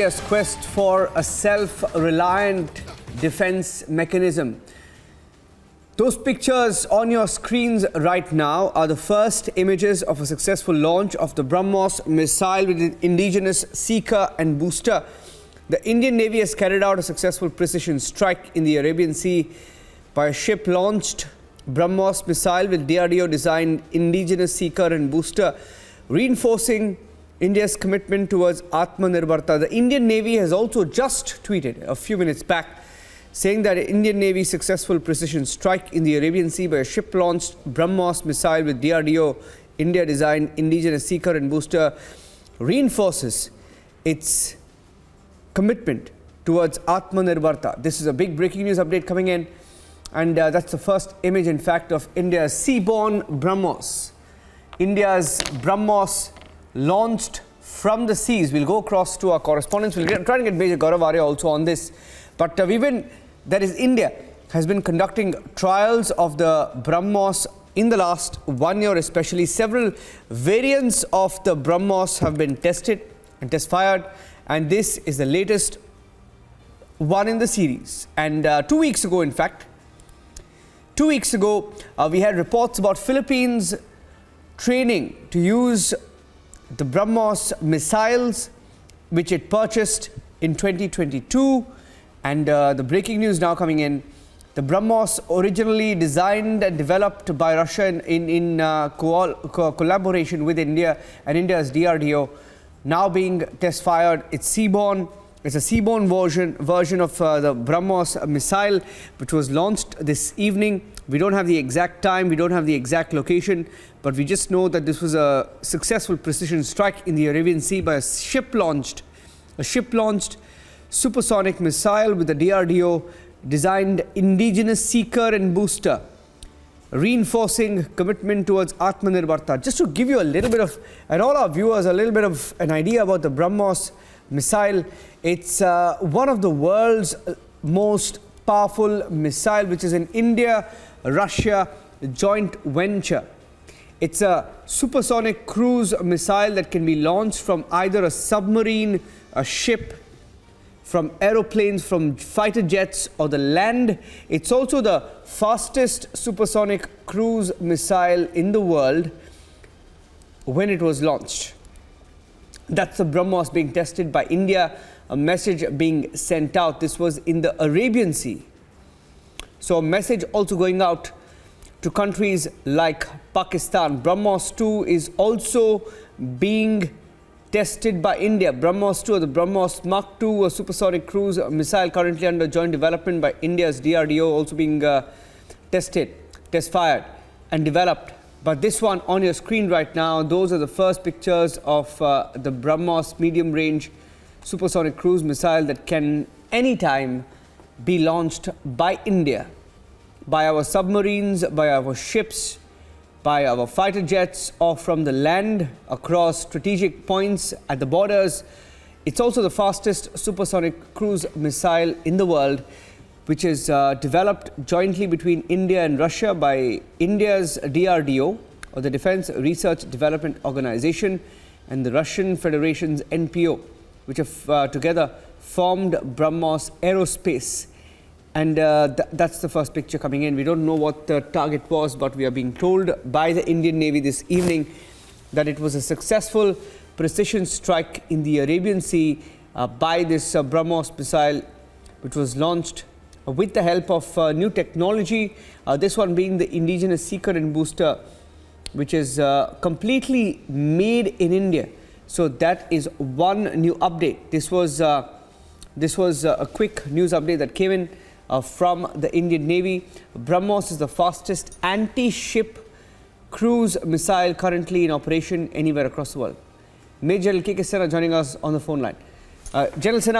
India's quest for a self-reliant defense mechanism. Those pictures on your screens right now are the first images of a successful launch of the BrahMos missile with the Indigenous seeker and booster. The Indian Navy has carried out a successful precision strike in the Arabian Sea by a ship-launched BrahMos missile with DRDO-designed Indigenous seeker and booster, reinforcing India's commitment towards Atmanirbharta. The Indian Navy has also just tweeted a few minutes back saying that Indian Navy's successful precision strike in the Arabian Sea by a ship-launched BrahMos missile with DRDO India-designed Indigenous seeker and booster reinforces its commitment towards Atmanirbharta. This is a big breaking news update coming in, and that's the first image, in fact, of India's seaborne BrahMos. India's BrahMos launched from the seas. We'll go across to our correspondents. We'll try to get Major Gaurav Arya also on this. But India has been conducting trials of the BrahMos in the last 1 year, especially. Several variants of the BrahMos have been tested and test-fired, and this is the latest one in the series. And 2 weeks ago, in fact, we had reports about Philippines training to use the BrahMos missiles, which it purchased in 2022. And the breaking news now coming in: the BrahMos, originally designed and developed by Russia in collaboration with India and India's DRDO, now being test-fired. It's seaborne. It's a seaborne version of the BrahMos missile, which was launched this evening. We don't have the exact time, we don't have the exact location, but we just know that this was a successful precision strike in the Arabian Sea by a ship-launched supersonic missile with the DRDO-designed Indigenous seeker and booster, reinforcing commitment towards Atmanirbharta. Just to give you a little bit of, and all our viewers, a little bit of an idea about the BrahMos missile. It's one of the world's most powerful missile, which is an India-Russia joint venture. It's a supersonic cruise missile that can be launched from either a submarine, a ship, from aeroplanes, from fighter jets, or the land. It's also the fastest supersonic cruise missile in the world when it was launched. That's the BrahMos being tested by India, a message being sent out. This was in the Arabian Sea. So a message also going out to countries like Pakistan. BrahMos 2 is also being tested by India. BrahMos 2, or the BrahMos Mark 2, a supersonic cruise missile currently under joint development by India's DRDO, also being tested, test-fired and developed. But this one on your screen right now, those are the first pictures of the BrahMos medium-range supersonic cruise missile that can anytime be launched by India, by our submarines, by our ships, by our fighter jets, or from the land across strategic points at the borders. It's also the fastest supersonic cruise missile in the world, which is developed jointly between India and Russia by India's DRDO, or the Defense Research Development Organization, and the Russian Federation's NPO, which have together formed BrahMos Aerospace. And that's the first picture coming in. We don't know what the target was, but we are being told by the Indian Navy this evening that it was a successful precision strike in the Arabian Sea by this BrahMos missile, which was launched with the help of new technology, this one being the Indigenous seeker and booster, which is completely made in India. So that is one new update. This was a quick news update that came in from the Indian Navy. BrahMos is the fastest anti-ship cruise missile currently in operation anywhere across the world. Major K.K. Sena joining us on the phone line. General Sena,